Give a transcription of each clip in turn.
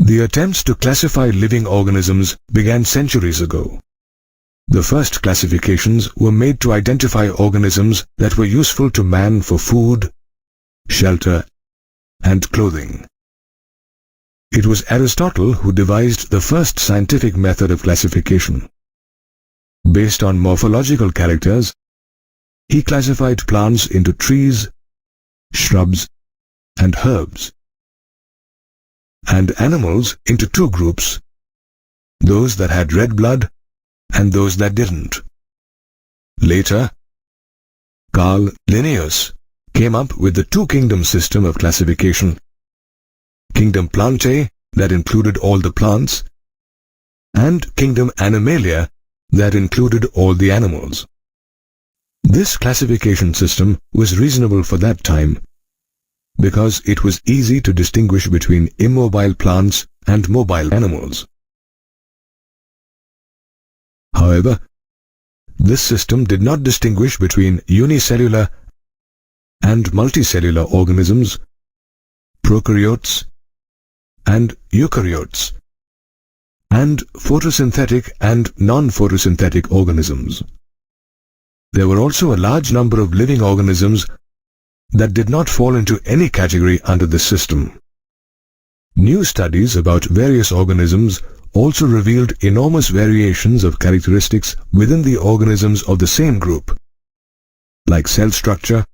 The attempts to classify living organisms began centuries ago. The first classifications were made to identify organisms that were useful to man for food, shelter, and clothing. It was Aristotle who devised the first scientific method of classification. Based on morphological characters, he classified plants into trees, shrubs, and herbs, and animals into two groups, those that had red blood and those that didn't. Later, Carl Linnaeus came up with the two-kingdom system of classification: Kingdom Plantae, that included all the plants, and Kingdom Animalia, that included all the animals. This classification system was reasonable for that time, because it was easy to distinguish between immobile plants and mobile animals. However, this system did not distinguish between unicellular and multicellular organisms, prokaryotes and eukaryotes, and photosynthetic and non-photosynthetic organisms. There were also a large number of living organisms that did not fall into any category under this system. New studies about various organisms also revealed enormous variations of characteristics within the organisms of the same group, like cell structure,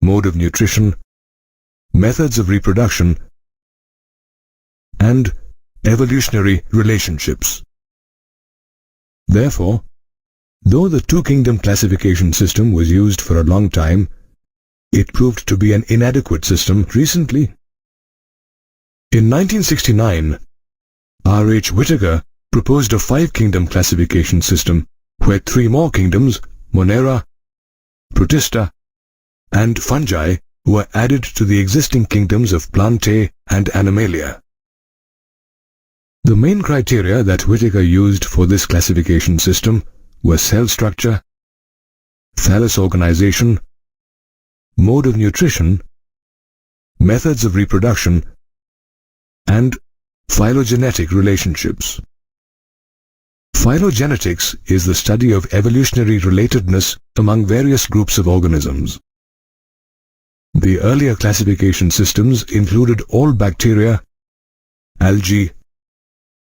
mode of nutrition, methods of reproduction, and evolutionary relationships. Therefore, though the two-kingdom classification system was used for a long time, it proved to be an inadequate system recently. In 1969, R. H. Whittaker proposed a five-kingdom classification system where three more kingdoms, Monera, Protista, and Fungi, were added to the existing kingdoms of Plantae and Animalia. The main criteria that Whittaker used for this classification system were cell structure, thallus organization, mode of nutrition, methods of reproduction, and phylogenetic relationships. Phylogenetics is the study of evolutionary relatedness among various groups of organisms. The earlier classification systems included all bacteria, algae,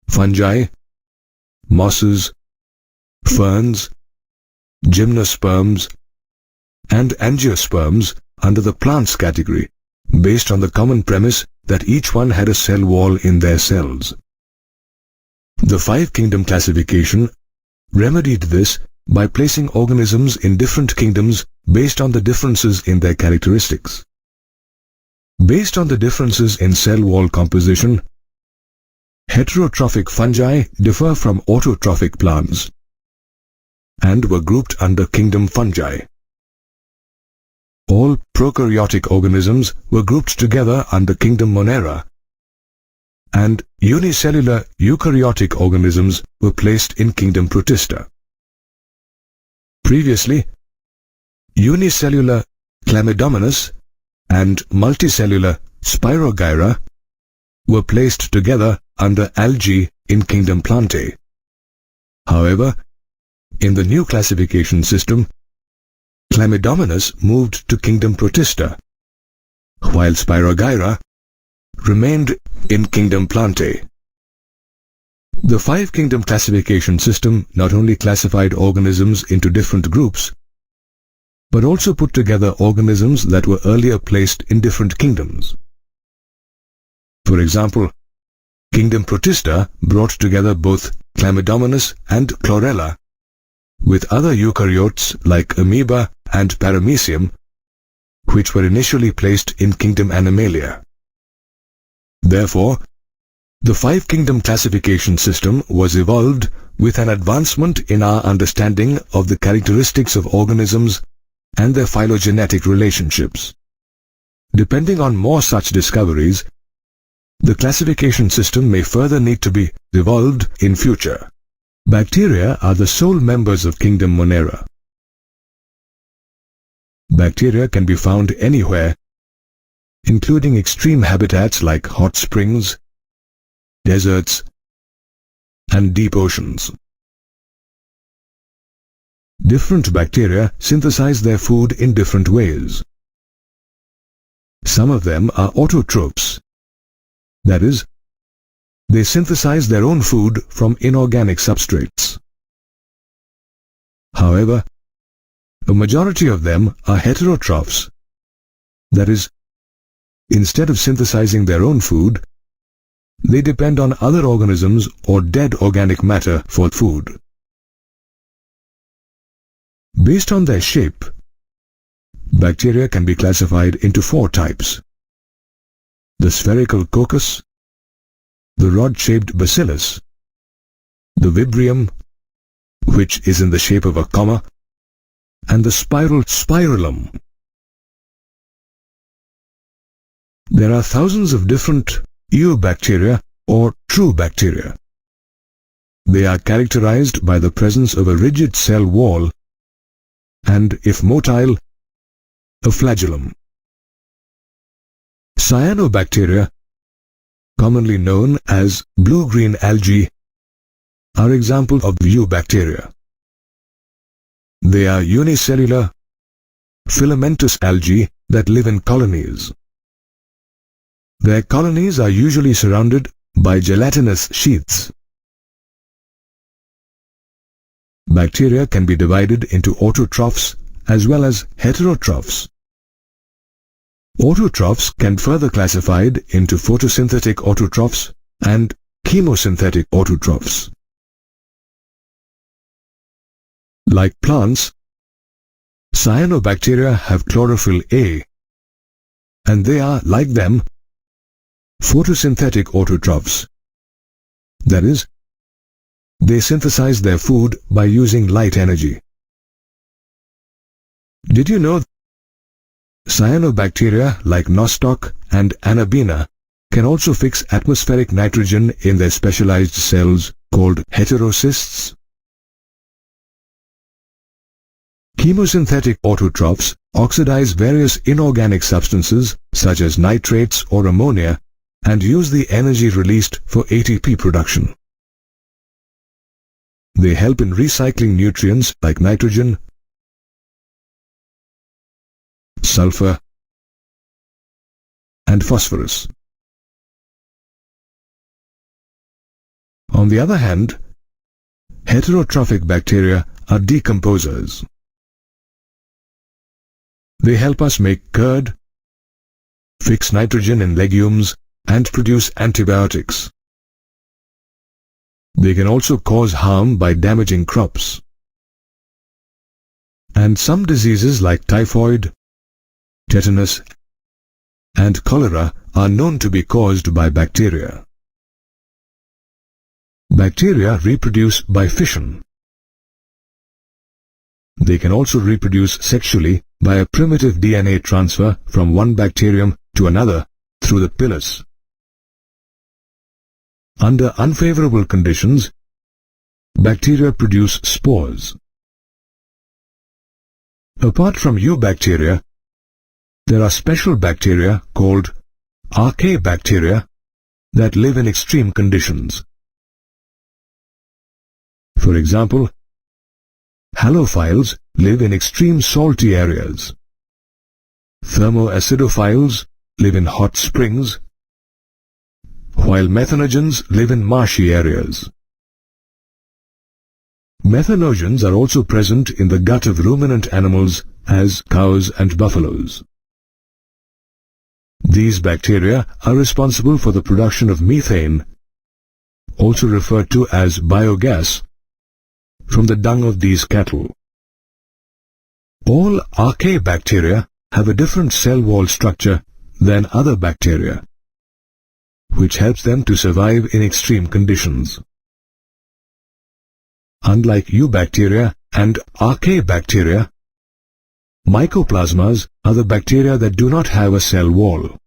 fungi, mosses, ferns, gymnosperms, and angiosperms under the plants category, based on the common premise that each one had a cell wall in their cells. The five-kingdom classification remedied this by placing organisms in different kingdoms based on the differences in their characteristics. Based on the differences in cell wall composition, heterotrophic fungi differ from autotrophic plants and were grouped under Kingdom Fungi. All prokaryotic organisms were grouped together under Kingdom Monera, and unicellular eukaryotic organisms were placed in Kingdom Protista. Previously, unicellular Chlamydomonas and multicellular Spirogyra were placed together under algae in Kingdom Plantae. However, in the new classification system, Chlamydomonas moved to Kingdom Protista, while Spirogyra remained in Kingdom Plantae. The five-kingdom classification system not only classified organisms into different groups, but also put together organisms that were earlier placed in different kingdoms. For example, Kingdom Protista brought together both Chlamydomonas and Chlorella with other eukaryotes like amoeba and paramecium, which were initially placed in Kingdom Animalia. Therefore, the five-kingdom classification system was evolved with an advancement in our understanding of the characteristics of organisms and their phylogenetic relationships. Depending on more such discoveries, the classification system may further need to be evolved in future. Bacteria are the sole members of Kingdom Monera. Bacteria can be found anywhere, including extreme habitats like hot springs, deserts, and deep oceans. Different bacteria synthesize their food in different ways. Some of them are autotrophs. That is, they synthesize their own food from inorganic substrates. However, a majority of them are heterotrophs. That is, instead of synthesizing their own food, they depend on other organisms or dead organic matter for food. Based on their shape, bacteria can be classified into 4 types: the spherical coccus, the rod-shaped bacillus, the vibrio, which is in the shape of a comma, and the spiral spirillum. There are thousands of different eubacteria or true bacteria. They are characterized by the presence of a rigid cell wall and, if motile, a flagellum. Cyanobacteria, commonly known as blue-green algae, are examples of eubacteria. They are unicellular, filamentous algae that live in colonies. Their colonies are usually surrounded by gelatinous sheaths. Bacteria can be divided into autotrophs as well as heterotrophs. Autotrophs can further classified into photosynthetic autotrophs and chemosynthetic autotrophs. Like plants, cyanobacteria have chlorophyll A, and they are, like them, photosynthetic autotrophs. That is, they synthesize their food by using light energy. Did you know cyanobacteria like nostoc and anabaena can also fix atmospheric nitrogen in their specialized cells called heterocysts? Chemosynthetic autotrophs oxidize various inorganic substances such as nitrates or ammonia and use the energy released for ATP production. They help in recycling nutrients like nitrogen, sulfur, and phosphorus. On the other hand, heterotrophic bacteria are decomposers. They help us make curd, fix nitrogen in legumes, and produce antibiotics. They can also cause harm by damaging crops. And some diseases like typhoid, tetanus, and cholera are known to be caused by bacteria. Bacteria reproduce by fission. They can also reproduce sexually by a primitive DNA transfer from one bacterium to another through the pilus. Under unfavorable conditions, bacteria produce spores. Apart from eubacteria, there are special bacteria called archaebacteria that live in extreme conditions. For example, halophiles live in extreme salty areas. Thermoacidophiles live in hot springs, while methanogens live in marshy areas. Methanogens are also present in the gut of ruminant animals as cows and buffaloes. These bacteria are responsible for the production of methane, also referred to as biogas, from the dung of these cattle. All archaebacteria have a different cell wall structure than other bacteria, which helps them to survive in extreme conditions. Unlike eubacteria and archaebacteria, mycoplasmas are the bacteria that do not have a cell wall.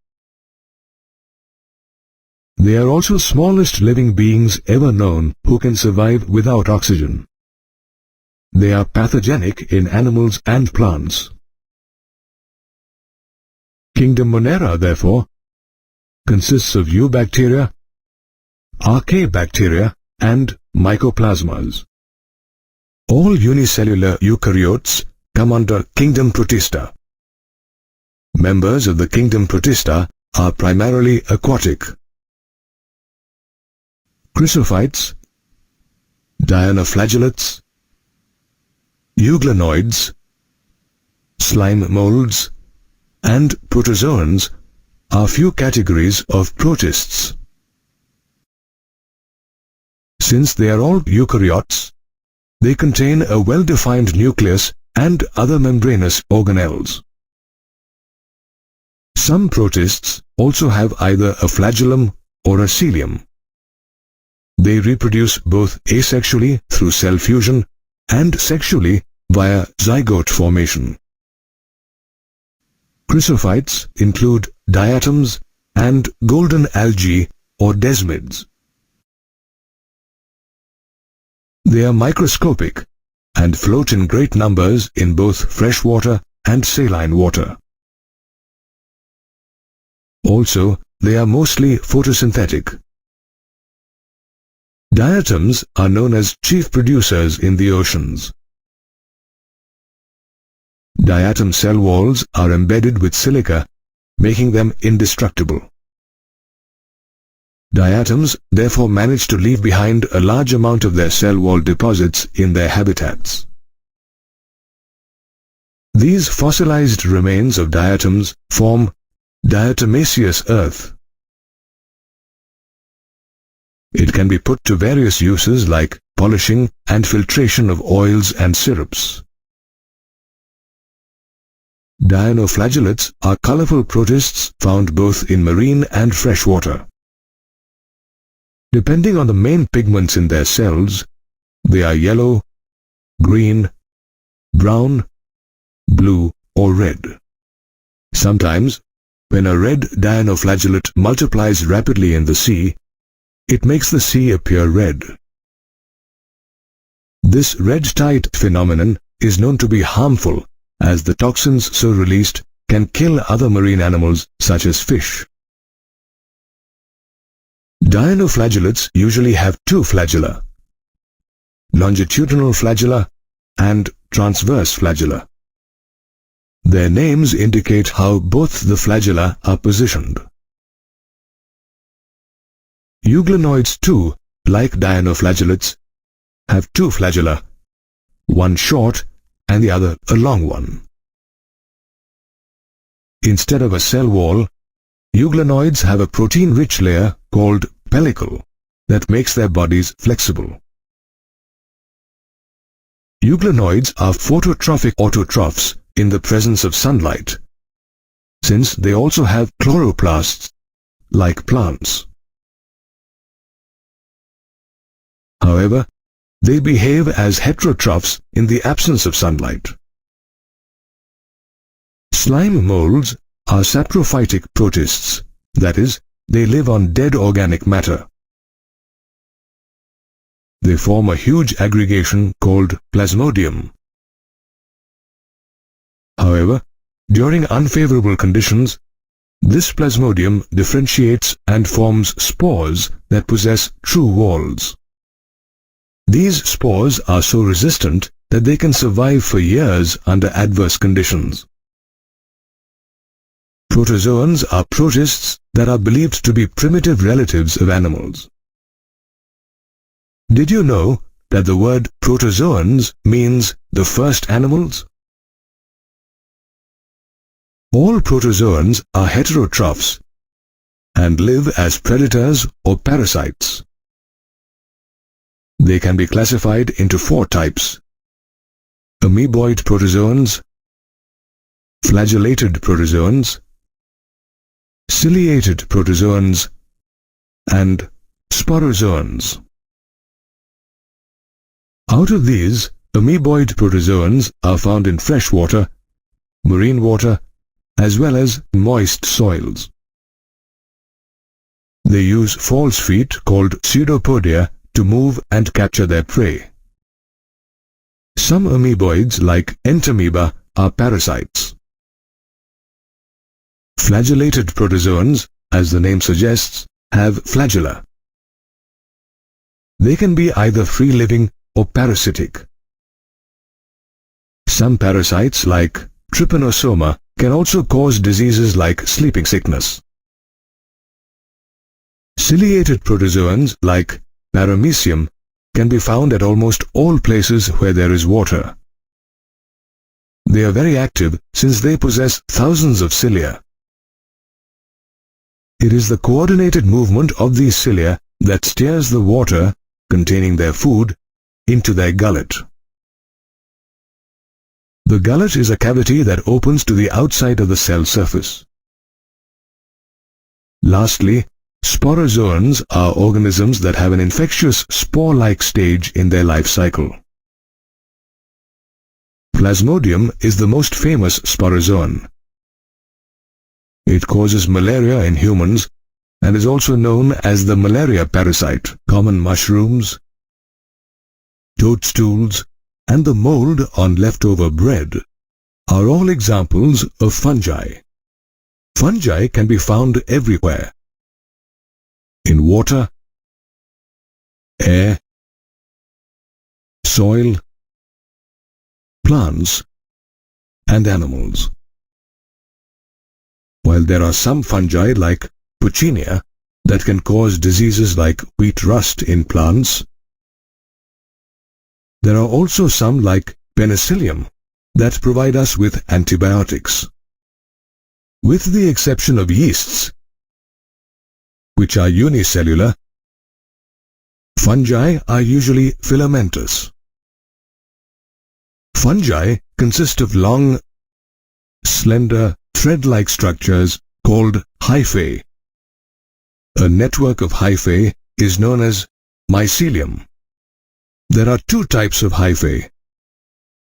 They are also smallest living beings ever known who can survive without oxygen. They are pathogenic in animals and plants. Kingdom Monera, therefore, consists of eubacteria, archaebacteria, and mycoplasmas. All unicellular eukaryotes come under kingdom Protista. Members of the kingdom Protista are primarily aquatic. Chrysophytes, dinoflagellates, euglenoids, slime molds, and protozoans are few categories of protists. Since they are all eukaryotes, they contain a well-defined nucleus and other membranous organelles. Some protists also have either a flagellum or a coelom. They reproduce both asexually through cell fusion and sexually via zygote formation. Chrysophytes include diatoms and golden algae or desmids. They are microscopic and float in great numbers in both freshwater and saline water. Also, they are mostly photosynthetic. Diatoms are known as chief producers in the oceans. Diatom cell walls are embedded with silica, making them indestructible. Diatoms therefore manage to leave behind a large amount of their cell wall deposits in their habitats. These fossilized remains of diatoms form diatomaceous earth. It can be put to various uses like polishing and filtration of oils and syrups. Dinoflagellates are colorful protists found both in marine and freshwater. Depending on the main pigments in their cells, they are yellow, green, brown, blue, or red. Sometimes, when a red dinoflagellate multiplies rapidly in the sea, it makes the sea appear red. This red tide phenomenon is known to be harmful, as the toxins so released can kill other marine animals such as fish. Dinoflagellates usually have two flagella, longitudinal flagella and transverse flagella. Their names indicate how both the flagella are positioned. Euglenoids too, like dinoflagellates, have two flagella, one short and the other a long one. Instead of a cell wall, euglenoids have a protein-rich layer called pellicle that makes their bodies flexible. Euglenoids are phototrophic autotrophs in the presence of sunlight, since they also have chloroplasts, like plants. However, they behave as heterotrophs in the absence of sunlight. Slime molds are saprophytic protists, that is, they live on dead organic matter. They form a huge aggregation called plasmodium. However, during unfavorable conditions, this plasmodium differentiates and forms spores that possess true walls. These spores are so resistant that they can survive for years under adverse conditions. Protozoans are protists that are believed to be primitive relatives of animals. Did you know that the word protozoans means the first animals? All protozoans are heterotrophs and live as predators or parasites. They can be classified into four types: amoeboid protozoans, flagellated protozoans, ciliated protozoans, and sporozoans. Out of these, amoeboid protozoans are found in freshwater, marine water, as well as moist soils. They use false feet called pseudopodia to move and capture their prey. Some amoeboids, like entamoeba, are parasites. Flagellated protozoans, as the name suggests, have flagella. They can be either free-living or parasitic. Some parasites like trypanosoma can also cause diseases like sleeping sickness. Ciliated protozoans like Paramecium can be found at almost all places where there is water. They are very active since they possess thousands of cilia. It is the coordinated movement of these cilia that steers the water containing their food into their gullet. The gullet is a cavity that opens to the outside of the cell surface. Lastly, sporozoans are organisms that have an infectious spore-like stage in their life cycle. Plasmodium is the most famous sporozoan. It causes malaria in humans and is also known as the malaria parasite. Common mushrooms, toadstools, and the mold on leftover bread are all examples of fungi. Fungi can be found everywhere: in water, air, soil, plants, and animals. While there are some fungi like Puccinia that can cause diseases like wheat rust in plants, there are also some like Penicillium that provide us with antibiotics. With the exception of yeasts, which are unicellular, fungi are usually filamentous. Fungi consist of long, slender, thread-like structures called hyphae. A network of hyphae is known as mycelium. There are two types of hyphae.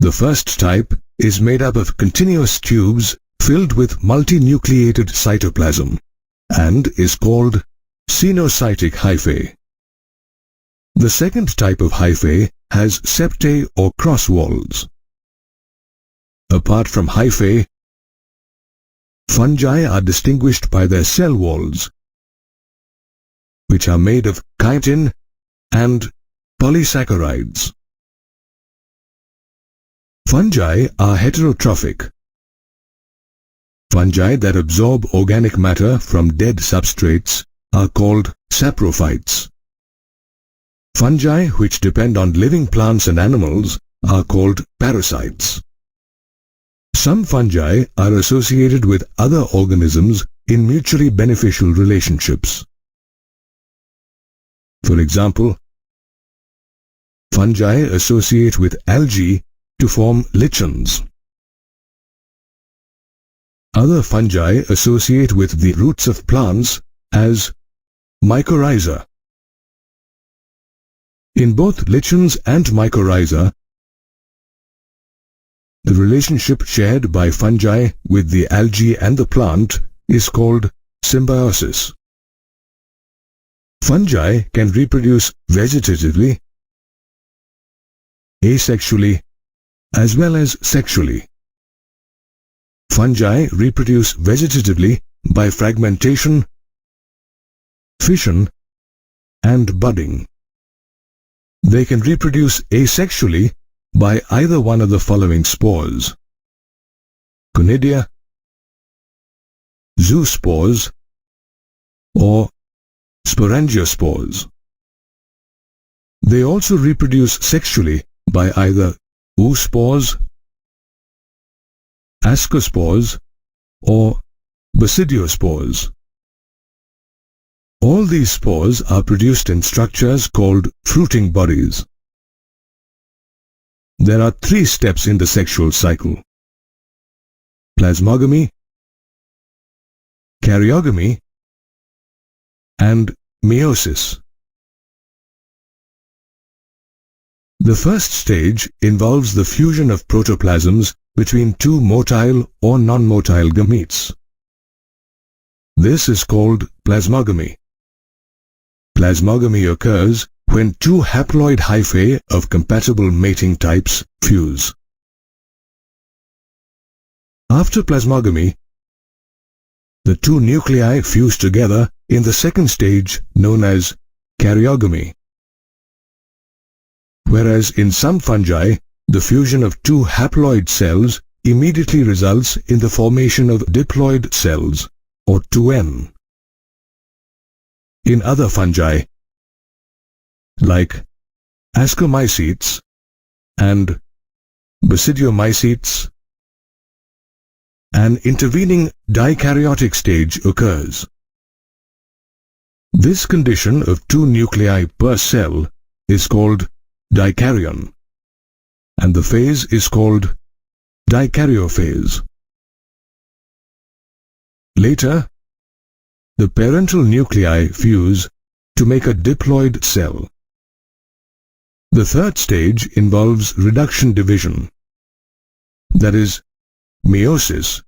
The first type is made up of continuous tubes filled with multinucleated cytoplasm and is called cenocytic hyphae. The second type of hyphae has septae or cross walls. Apart from hyphae, fungi are distinguished by their cell walls, which are made of chitin and polysaccharides. Fungi are heterotrophic. Fungi that absorb organic matter from dead substrates are called saprophytes. Fungi which depend on living plants and animals are called parasites. Some fungi are associated with other organisms in mutually beneficial relationships. For example, fungi associate with algae to form lichens. Other fungi associate with the roots of plants as mycorrhiza. In both lichens and mycorrhiza, the relationship shared by fungi with the algae and the plant is called symbiosis. Fungi can reproduce vegetatively, asexually, as well as sexually. Fungi reproduce vegetatively by fragmentation, fission, and budding. They can reproduce asexually by either one of the following spores: conidia, zoospores, or sporangiospores. They also reproduce sexually by either oospores, ascospores, or basidiospores. All these spores are produced in structures called fruiting bodies. There are 3 steps in the sexual cycle: plasmogamy, karyogamy, and meiosis. The first stage involves the fusion of protoplasms between 2 motile or non-motile gametes. This is called plasmogamy. Plasmogamy occurs when 2 haploid hyphae of compatible mating types fuse. After plasmogamy, the 2 nuclei fuse together in the second stage known as karyogamy. whereas in some fungi, the fusion of two haploid cells immediately results in the formation of diploid cells, or 2N. In other fungi, like Ascomycetes and Basidiomycetes, an intervening dikaryotic stage occurs. This condition of two nuclei per cell is called dikaryon, and the phase is called dikaryophase. Later, the parental nuclei fuse to make a diploid cell. The third stage involves reduction division, that is, meiosis,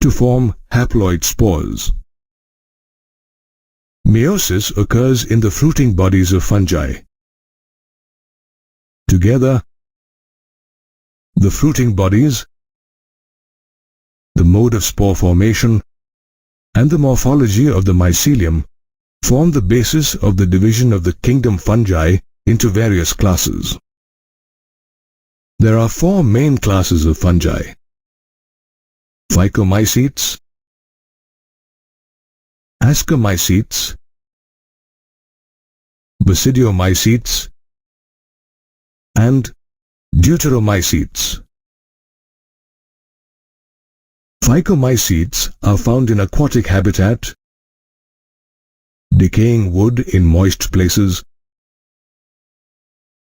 to form haploid spores. Meiosis occurs in the fruiting bodies of fungi. Together, the fruiting bodies, the mode of spore formation, and the morphology of the mycelium form the basis of the division of the kingdom fungi into various classes. There are four main classes of fungi: Phycomycetes, Ascomycetes, Basidiomycetes, and Deuteromycetes. Phycomycetes are found in aquatic habitat, decaying wood in moist places,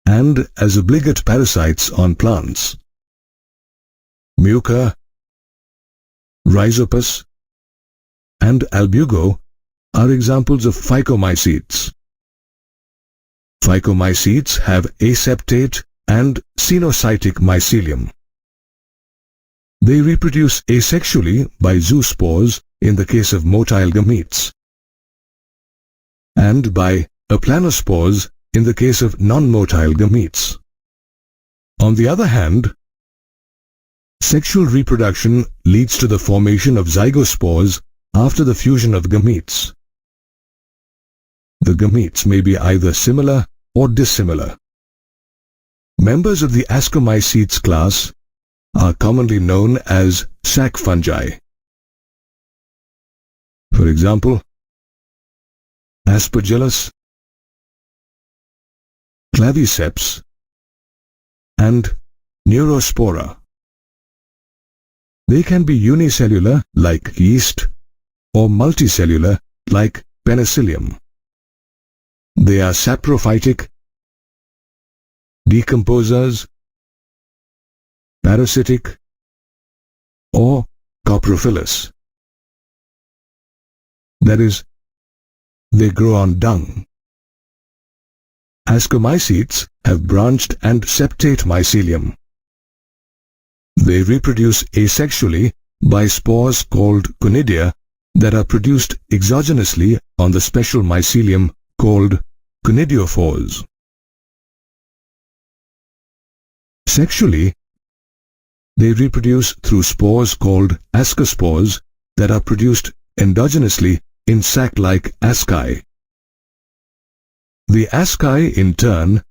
and as obligate parasites on plants. Mucor, Rhizopus, and Albugo are examples of Phycomycetes. Phycomycetes have aseptate and cenocytic mycelium. They reproduce asexually by zoospores in the case of motile gametes, and by aplanospores in the case of non-motile gametes. On the other hand, sexual reproduction leads to the formation of zygospores after the fusion of gametes. The gametes may be either similar or dissimilar. Members of the Ascomycetes class are commonly known as sac fungi. For example, Aspergillus, Claviceps, and Neurospora. They can be unicellular like yeast or multicellular like penicillium. They are saprophytic, decomposers, parasitic, or coprophilous. That is, they grow on dung. Ascomycetes have branched and septate mycelium. They reproduce asexually by spores called conidia that are produced exogenously on the special mycelium called conidiophores. Sexually, they reproduce through spores called ascospores that are produced endogenously in sac-like asci. The asci, in turn,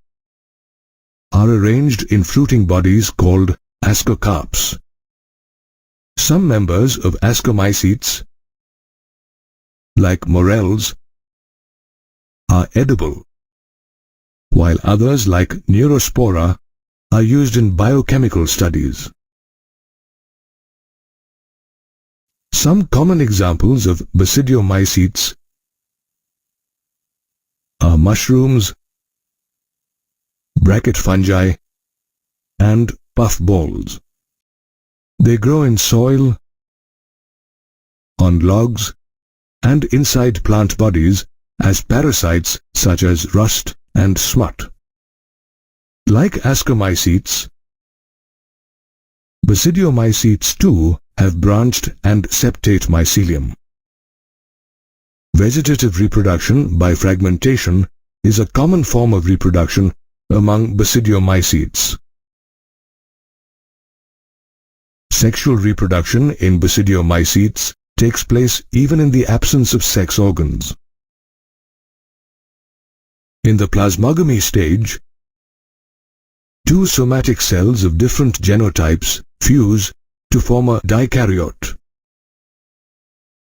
are arranged in fruiting bodies called ascocarps. Some members of Ascomycetes, like morels, are edible, while others like Neurospora are used in biochemical studies. Some common examples of Basidiomycetes are mushrooms, bracket fungi, and puffballs. They grow in soil, on logs, and inside plant bodies as parasites such as rust and smut. Like Ascomycetes, Basidiomycetes too have branched and septate mycelium. Vegetative reproduction by fragmentation is a common form of reproduction among Basidiomycetes. Sexual reproduction in Basidiomycetes takes place even in the absence of sex organs. In the plasmogamy stage, two somatic cells of different genotypes fuse to form a dikaryote.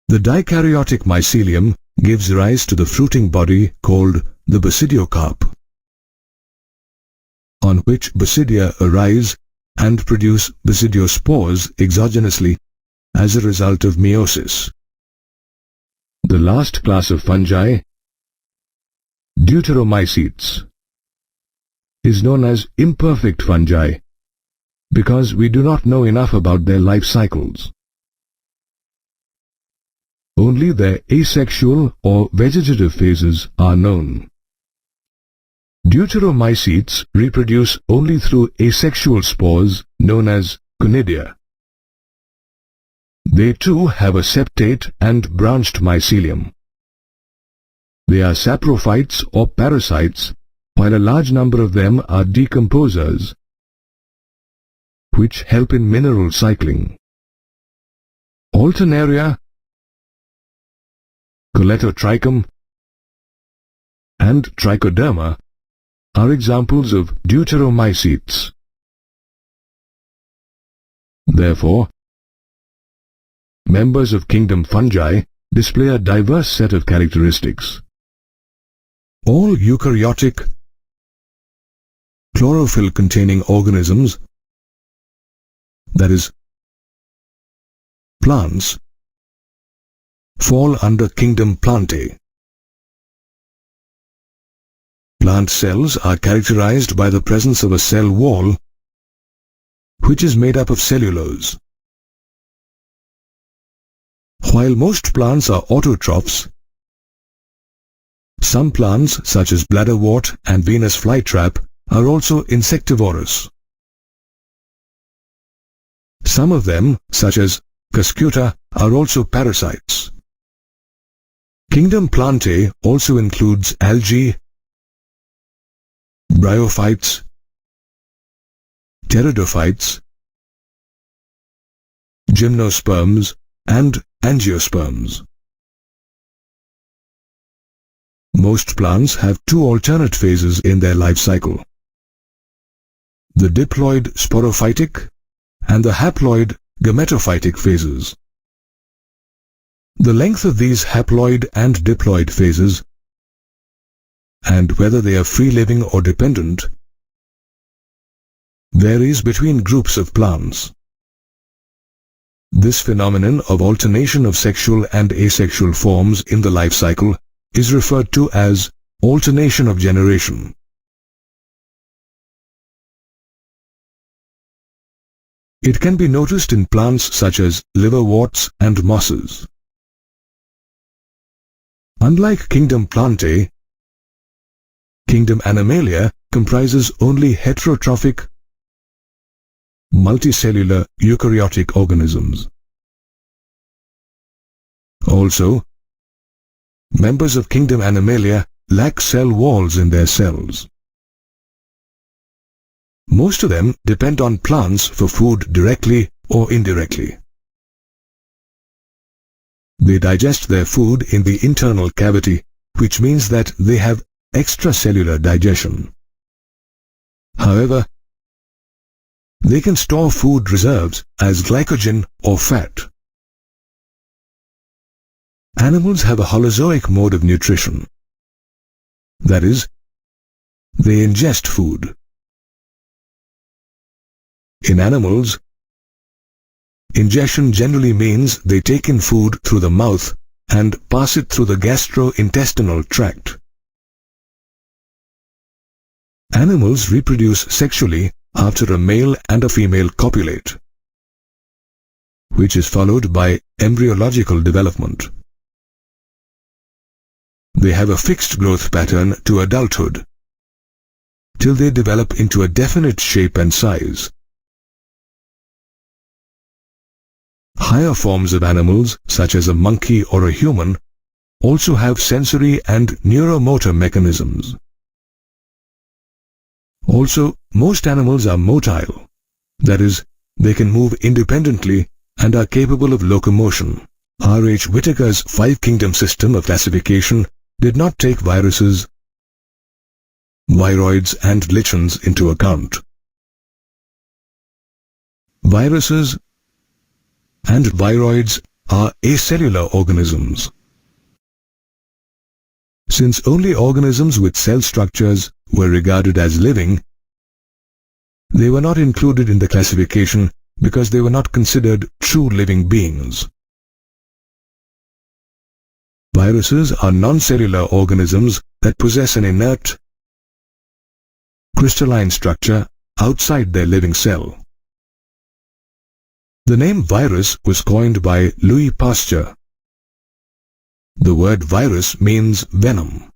The dikaryotic mycelium gives rise to the fruiting body called the basidiocarp, on which basidia arise and produce basidiospores exogenously as a result of meiosis. The last class of fungi, Deuteromycetes, is known as imperfect fungi because we do not know enough about their life cycles. Only their asexual or vegetative phases are known. Deuteromycetes reproduce only through asexual spores known as conidia. They too have a septate and branched mycelium. They are saprophytes or parasites, while a large number of them are decomposers, which help in mineral cycling. Alternaria, Colletotrichum, and Trichoderma are examples of Deuteromycetes. Therefore, members of kingdom fungi display a diverse set of characteristics. All eukaryotic, chlorophyll-containing organisms, that is, plants, fall under kingdom Plantae. Plant cells are characterized by the presence of a cell wall, which is made up of cellulose. While most plants are autotrophs, some plants such as bladderwort and Venus flytrap are also insectivorous. Some of them, such as Cuscuta, are also parasites. Kingdom Plantae also includes algae, bryophytes, pteridophytes, gymnosperms, and angiosperms. Most plants have two alternate phases in their life cycle: the diploid sporophytic and the haploid gametophytic phases. The length of these haploid and diploid phases, and whether they are free-living or dependent, varies between groups of plants. This phenomenon of alternation of sexual and asexual forms in the life cycle is referred to as alternation of generation. It can be noticed in plants such as liverworts and mosses. Unlike kingdom Plantae, kingdom Animalia comprises only heterotrophic, multicellular eukaryotic organisms. Also, members of kingdom Animalia lack cell walls in their cells. Most of them depend on plants for food directly or indirectly. They digest their food in the internal cavity, which means that they have extracellular digestion. However, they can store food reserves as glycogen or fat. Animals have a holozoic mode of nutrition. That is, they ingest food. In animals, ingestion generally means they take in food through the mouth and pass it through the gastrointestinal tract. Animals reproduce sexually after a male and a female copulate, which is followed by embryological development. They have a fixed growth pattern to adulthood, till they develop into a definite shape and size. Higher forms of animals, such as a monkey or a human, also have sensory and neuromotor mechanisms. Also, most animals are motile, that is, they can move independently and are capable of locomotion. R. H. Whitaker's five-kingdom system of classification did not take viruses, viroids and lichens into account. Viruses and viroids are acellular organisms. Since only organisms with cell structures were regarded as living, they were not included in the classification because they were not considered true living beings. Viruses are non-cellular organisms that possess an inert, crystalline structure outside their living cell. The name virus was coined by Louis Pasteur. The word virus means venom.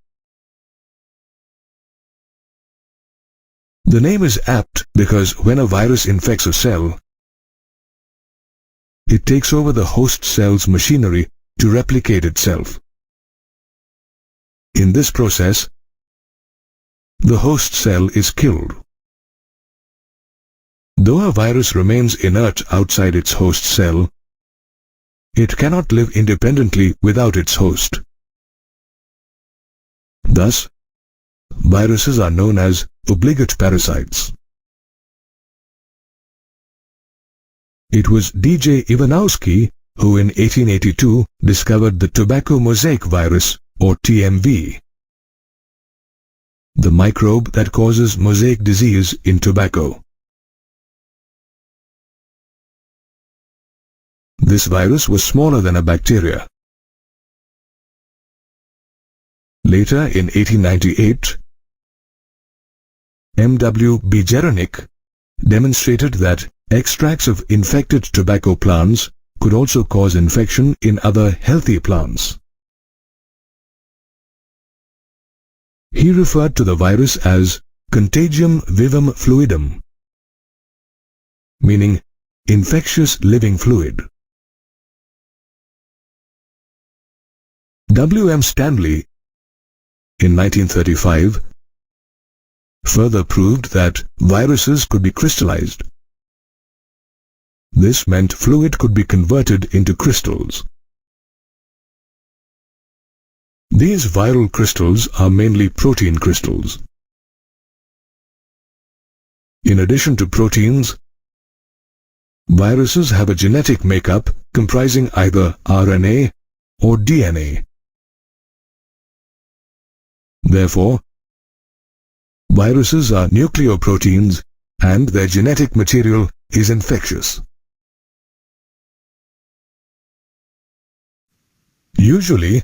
The name is apt because when a virus infects a cell, it takes over the host cell's machinery to replicate itself. In this process, the host cell is killed. Though a virus remains inert outside its host cell, it cannot live independently without its host. Thus, viruses are known as obligate parasites. It was D.J. Ivanowski who in 1882 discovered the tobacco mosaic virus, or TMV, the microbe that causes mosaic disease in tobacco. This virus was smaller than a bacteria. Later, in 1898, M.W. Bejernik demonstrated that extracts of infected tobacco plants could also cause infection in other healthy plants. He referred to the virus as contagium vivum fluidum, meaning infectious living fluid. W. M. Stanley, in 1935, further proved that viruses could be crystallized. This meant fluid could be converted into crystals. These viral crystals are mainly protein crystals. In addition to proteins, viruses have a genetic makeup comprising either RNA or DNA. Therefore, viruses are nucleoproteins and their genetic material is infectious. Usually,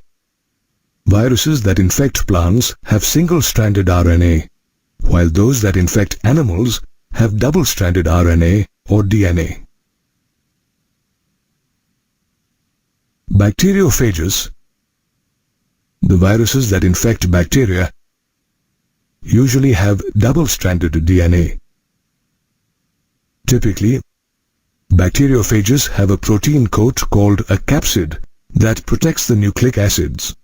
viruses that infect plants have single-stranded RNA, while those that infect animals have double-stranded RNA or DNA. Bacteriophages, the viruses that infect bacteria, usually have double-stranded DNA. Typically, bacteriophages have a protein coat called a capsid that protects the nucleic acids.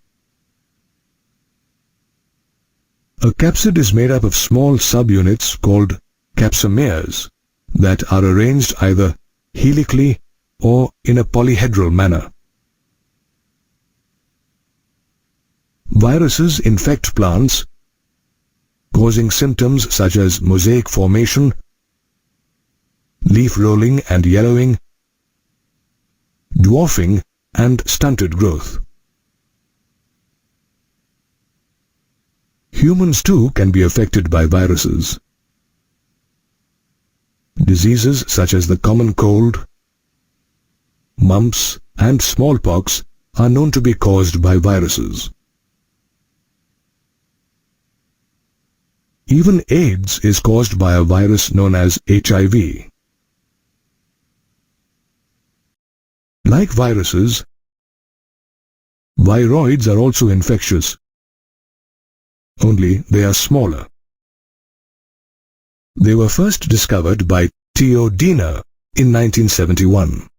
A capsid is made up of small subunits called capsomeres that are arranged either helically or in a polyhedral manner. Viruses infect plants, causing symptoms such as mosaic formation, leaf rolling and yellowing, dwarfing, and stunted growth. Humans too can be affected by viruses. Diseases such as the common cold, mumps, and smallpox are known to be caused by viruses. Even AIDS is caused by a virus known as HIV. Like viruses, viroids are also infectious, only they are smaller. They were first discovered by Theo Diener in 1971.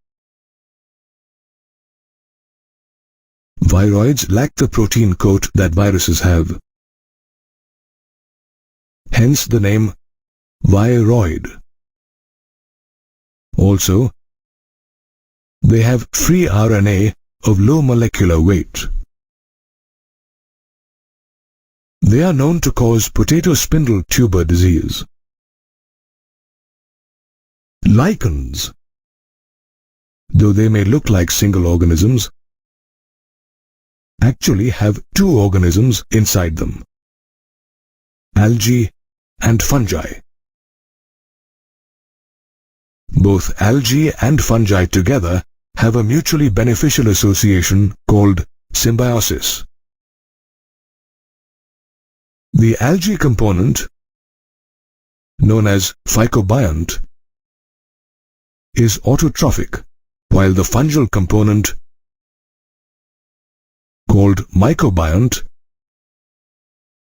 Viroids lack the protein coat that viruses have. Hence the name viroid. Also, they have free RNA of low molecular weight. They are known to cause potato spindle tuber disease. Lichens though they may look like single organisms, actually have two organisms inside them: algae and fungi. Both algae and fungi together have a mutually beneficial association called symbiosis. The algae component, known as phycobiont, is autotrophic, while the fungal component, called mycobiont,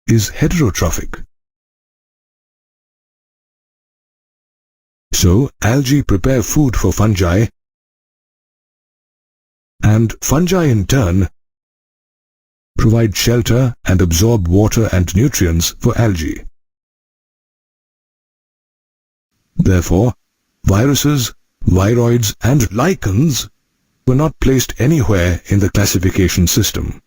is heterotrophic. So, algae prepare food for fungi, and fungi in turn provide shelter and absorb water and nutrients for algae. Therefore, viruses, viroids and lichens were not placed anywhere in the classification system.